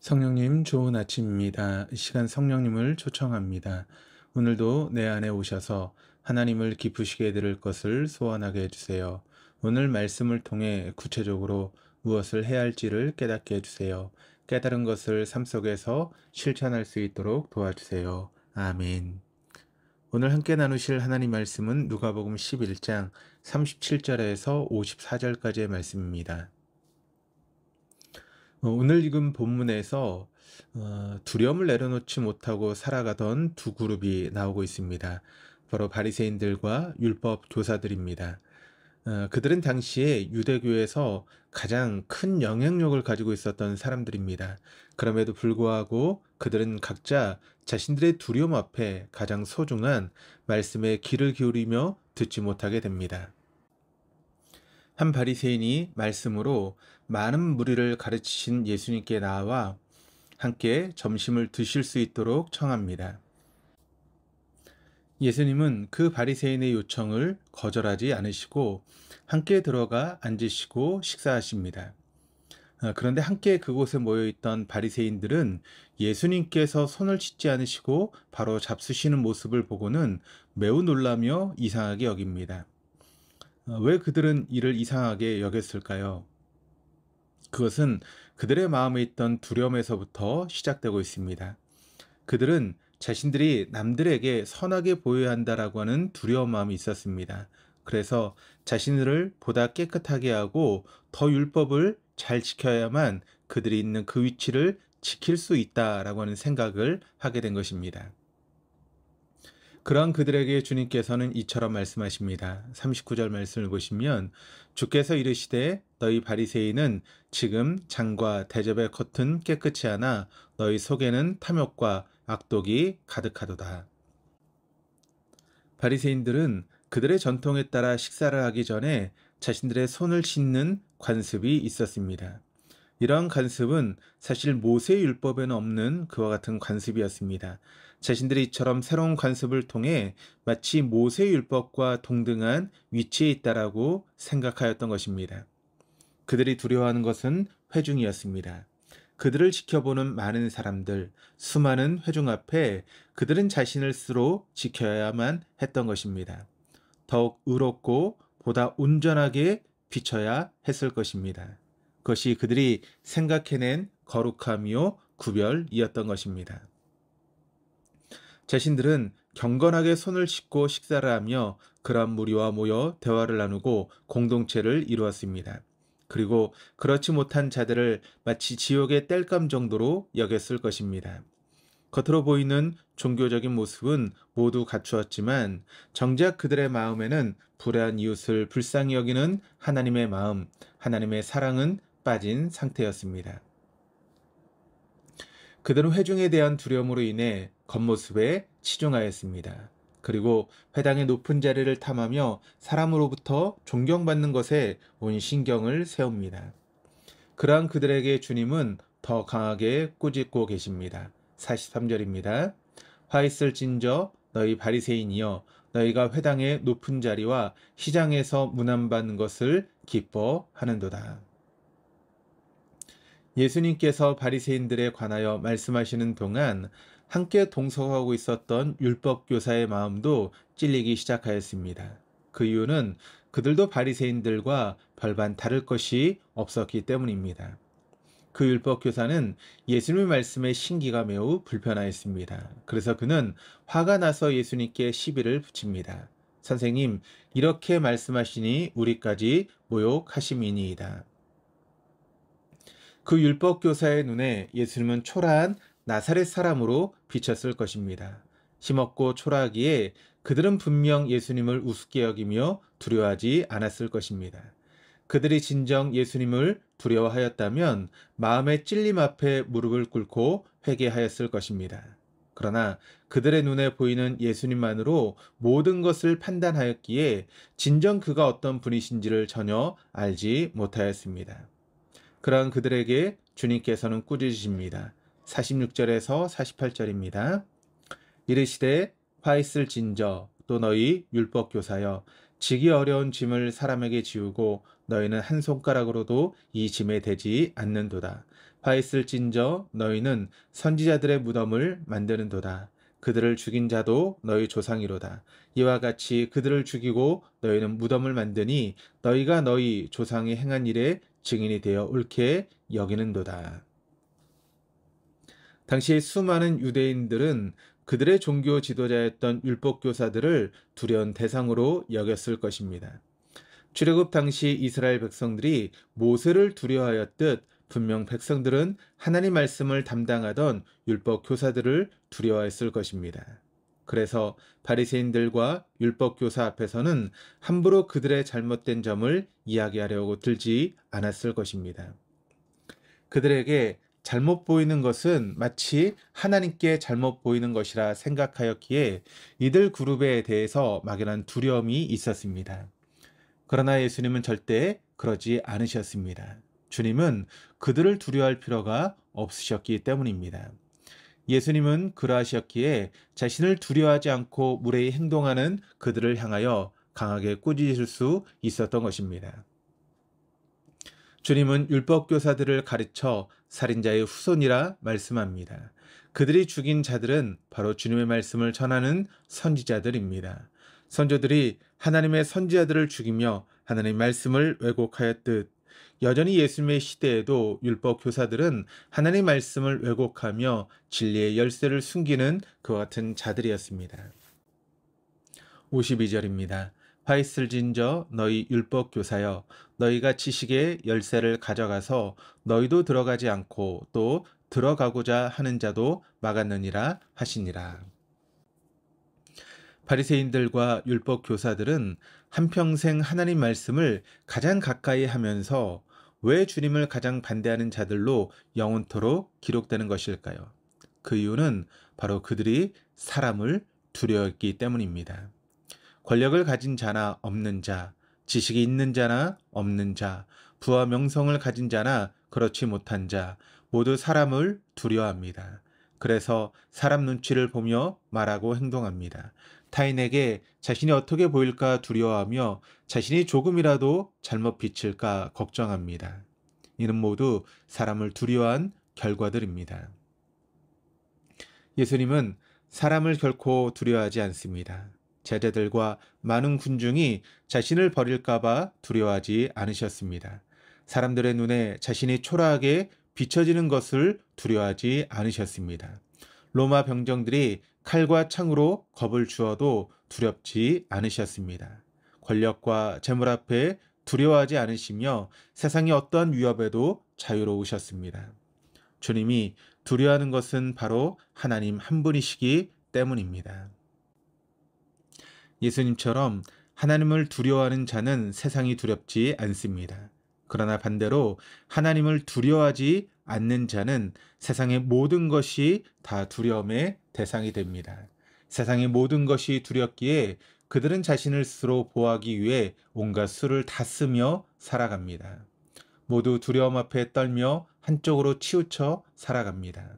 성령님, 좋은 아침입니다. 이 시간 성령님을 초청합니다. 오늘도 내 안에 오셔서 하나님을 기쁘시게 들을 것을 소원하게 해주세요. 오늘 말씀을 통해 구체적으로 무엇을 해야 할지를 깨닫게 해주세요. 깨달은 것을 삶 속에서 실천할 수 있도록 도와주세요. 아멘. 오늘 함께 나누실 하나님 말씀은 누가복음 11장 37절에서 54절까지의 말씀입니다. 오늘 읽은 본문에서 두려움을 내려놓지 못하고 살아가던 두 그룹이 나오고 있습니다. 바로 바리새인들과 율법 교사들입니다. 그들은 당시에 유대교에서 가장 큰 영향력을 가지고 있었던 사람들입니다. 그럼에도 불구하고 그들은 각자 자신들의 두려움 앞에 가장 소중한 말씀에 귀를 기울이며 듣지 못하게 됩니다. 한 바리새인이 말씀으로 많은 무리를 가르치신 예수님께 나와 함께 점심을 드실 수 있도록 청합니다. 예수님은 그 바리새인의 요청을 거절하지 않으시고 함께 들어가 앉으시고 식사하십니다. 그런데 함께 그곳에 모여있던 바리새인들은 예수님께서 손을 씻지 않으시고 바로 잡수시는 모습을 보고는 매우 놀라며 이상하게 여깁니다. 왜 그들은 이를 이상하게 여겼을까요? 그것은 그들의 마음에 있던 두려움에서부터 시작되고 있습니다. 그들은 자신들이 남들에게 선하게 보여야 한다라고 하는 두려운 마음이 있었습니다. 그래서 자신들을 보다 깨끗하게 하고 더 율법을 잘 지켜야만 그들이 있는 그 위치를 지킬 수 있다라고 하는 생각을 하게 된 것입니다. 그런 그들에게 주님께서는 이처럼 말씀하십니다. 39절 말씀을 보시면 주께서 이르시되 너희 바리새인은 지금 장과 대접의 겉은 깨끗이 하나 너희 속에는 탐욕과 악독이 가득하도다. 바리새인들은 그들의 전통에 따라 식사를 하기 전에 자신들의 손을 씻는 관습이 있었습니다. 이러한 관습은 사실 모세의 율법에는 없는 그와 같은 관습이었습니다. 자신들이 이처럼 새로운 관습을 통해 마치 모세의 율법과 동등한 위치에 있다라고 생각하였던 것입니다. 그들이 두려워하는 것은 회중이었습니다. 그들을 지켜보는 많은 사람들, 수많은 회중 앞에 그들은 자신을 스스로 지켜야만 했던 것입니다. 더욱 의롭고 보다 온전하게 비춰야 했을 것입니다. 그것이 그들이 생각해낸 거룩함이요 구별이었던 것입니다. 자신들은 경건하게 손을 씻고 식사를 하며 그러한 무리와 모여 대화를 나누고 공동체를 이루었습니다. 그리고 그렇지 못한 자들을 마치 지옥의 땔감 정도로 여겼을 것입니다. 겉으로 보이는 종교적인 모습은 모두 갖추었지만 정작 그들의 마음에는 불의한 이웃을 불쌍히 여기는 하나님의 마음, 하나님의 사랑은 빠진 상태였습니다. 그들은 회중에 대한 두려움으로 인해 겉모습에 치중하였습니다. 그리고 회당의 높은 자리를 탐하며 사람으로부터 존경받는 것에 온 신경을 세웁니다. 그러한 그들에게 주님은 더 강하게 꾸짖고 계십니다. 43절입니다. 화 있을진저 너희 바리새인이여 너희가 회당의 높은 자리와 시장에서 문안받는 것을 기뻐하는도다. 예수님께서 바리새인들에 관하여 말씀하시는 동안 함께 동석하고 있었던 율법 교사의 마음도 찔리기 시작하였습니다. 그 이유는 그들도 바리새인들과 별반 다를 것이 없었기 때문입니다. 그 율법 교사는 예수님의 말씀에 신기가 매우 불편하였습니다. 그래서 그는 화가 나서 예수님께 시비를 붙입니다. 선생님, 이렇게 말씀하시니 우리까지 모욕하심이니이다. 그 율법 교사의 눈에 예수님은 초라한 나사렛 사람으로 비쳤을 것입니다. 힘없고 초라하기에 그들은 분명 예수님을 우습게 여기며 두려워하지 않았을 것입니다. 그들이 진정 예수님을 두려워하였다면 마음의 찔림 앞에 무릎을 꿇고 회개하였을 것입니다. 그러나 그들의 눈에 보이는 예수님만으로 모든 것을 판단하였기에 진정 그가 어떤 분이신지를 전혀 알지 못하였습니다. 그러한 그들에게 주님께서는 꾸짖으십니다. 46절에서 48절입니다. 이르시되 화 있을진저 또 너희 율법교사여 지기 어려운 짐을 사람에게 지우고 너희는 한 손가락으로도 이 짐에 대지 않는도다. 화 있을진저 너희는 선지자들의 무덤을 만드는도다. 그들을 죽인 자도 너희 조상이로다. 이와 같이 그들을 죽이고 너희는 무덤을 만드니 너희가 너희 조상이 행한 일에 증인이 되어 옳게 여기는도다. 당시 수많은 유대인들은 그들의 종교 지도자였던 율법교사들을 두려운 대상으로 여겼을 것입니다. 출애굽 당시 이스라엘 백성들이 모세를 두려워하였듯 분명 백성들은 하나님 말씀을 담당하던 율법 교사들을 두려워했을 것입니다. 그래서 바리새인들과 율법 교사 앞에서는 함부로 그들의 잘못된 점을 이야기하려고 들지 않았을 것입니다. 그들에게 잘못 보이는 것은 마치 하나님께 잘못 보이는 것이라 생각하였기에 이들 그룹에 대해서 막연한 두려움이 있었습니다. 그러나 예수님은 절대 그러지 않으셨습니다. 주님은 그들을 두려워할 필요가 없으셨기 때문입니다. 예수님은 그러하셨기에 자신을 두려워하지 않고 무례히 행동하는 그들을 향하여 강하게 꾸짖을 수 있었던 것입니다. 주님은 율법교사들을 가르쳐 살인자의 후손이라 말씀합니다. 그들이 죽인 자들은 바로 주님의 말씀을 전하는 선지자들입니다. 선조들이 하나님의 선지자들을 죽이며 하나님의 말씀을 왜곡하였듯 여전히 예수님의 시대에도 율법 교사들은 하나님의 말씀을 왜곡하며 진리의 열쇠를 숨기는 그와 같은 자들이었습니다. 52절입니다. 화 있을진저 너희 율법 교사여 너희가 지식의 열쇠를 가져가서 너희도 들어가지 않고 또 들어가고자 하는 자도 막았느니라 하시니라. 바리새인들과 율법 교사들은 한평생 하나님 말씀을 가장 가까이 하면서 왜 주님을 가장 반대하는 자들로 영원토록 기록되는 것일까요? 그 이유는 바로 그들이 사람을 두려워했기 때문입니다. 권력을 가진 자나 없는 자, 지식이 있는 자나 없는 자, 부와 명성을 가진 자나 그렇지 못한 자, 모두 사람을 두려워합니다. 그래서 사람 눈치를 보며 말하고 행동합니다. 타인에게 자신이 어떻게 보일까 두려워하며 자신이 조금이라도 잘못 비칠까 걱정합니다. 이는 모두 사람을 두려워한 결과들입니다. 예수님은 사람을 결코 두려워하지 않습니다. 제자들과 많은 군중이 자신을 버릴까봐 두려워하지 않으셨습니다. 사람들의 눈에 자신이 초라하게 비춰지는 것을 두려워하지 않으셨습니다. 로마 병정들이 칼과 창으로 겁을 주어도 두렵지 않으셨습니다. 권력과 재물 앞에 두려워하지 않으시며 세상의 어떠한 위협에도 자유로우셨습니다. 주님이 두려워하는 것은 바로 하나님 한 분이시기 때문입니다. 예수님처럼 하나님을 두려워하는 자는 세상이 두렵지 않습니다. 그러나 반대로 하나님을 두려워하지 않는 자는 세상의 모든 것이 다 두려움의 대상이 됩니다. 세상의 모든 것이 두렵기에 그들은 자신을 스스로 보호하기 위해 온갖 수를 다 쓰며 살아갑니다. 모두 두려움 앞에 떨며 한쪽으로 치우쳐 살아갑니다.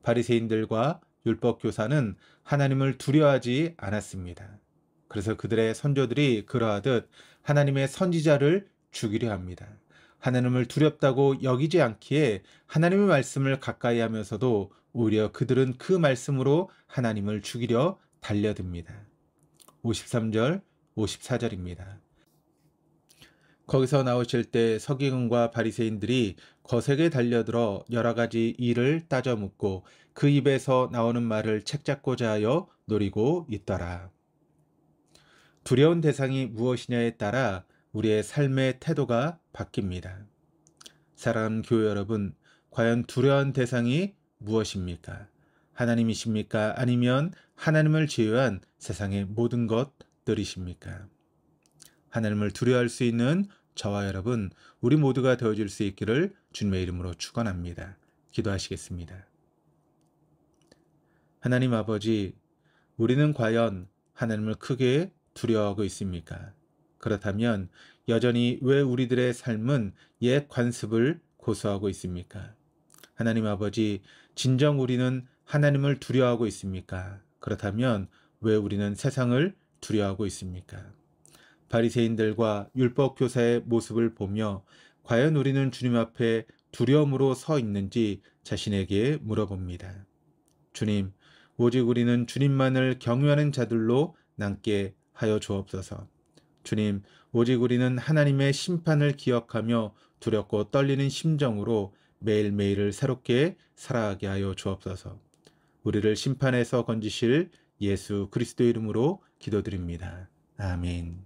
바리새인들과 율법교사는 하나님을 두려워하지 않았습니다. 그래서 그들의 선조들이 그러하듯 하나님의 선지자를 죽이려 합니다. 하나님을 두렵다고 여기지 않기에 하나님의 말씀을 가까이 하면서도 오히려 그들은 그 말씀으로 하나님을 죽이려 달려듭니다. 53절, 54절입니다. 거기서 나오실 때 서기관과 바리새인들이 거세게 달려들어 여러 가지 일을 따져 묻고 그 입에서 나오는 말을 책잡고자 하여 노리고 있더라. 두려운 대상이 무엇이냐에 따라 우리의 삶의 태도가 바뀝니다. 사랑하는 교회 여러분, 과연 두려운 대상이 무엇입니까? 하나님이십니까? 아니면 하나님을 제외한 세상의 모든 것들이십니까? 하나님을 두려워할 수 있는 저와 여러분, 우리 모두가 되어줄 수 있기를 주님의 이름으로 축원합니다. 기도하시겠습니다. 하나님 아버지, 우리는 과연 하나님을 크게 두려워하고 있습니까? 그렇다면 여전히 왜 우리들의 삶은 옛 관습을 고수하고 있습니까? 하나님 아버지, 진정 우리는 하나님을 두려워하고 있습니까? 그렇다면 왜 우리는 세상을 두려워하고 있습니까? 바리새인들과 율법 교사의 모습을 보며 과연 우리는 주님 앞에 두려움으로 서 있는지 자신에게 물어봅니다. 주님, 오직 우리는 주님만을 경외하는 자들로 남게 하여 주옵소서. 주님, 오직 우리는 하나님의 심판을 기억하며 두렵고 떨리는 심정으로 매일매일을 새롭게 살아가게 하여 주옵소서. 우리를 심판에서 건지실 예수 그리스도 이름으로 기도드립니다. 아멘.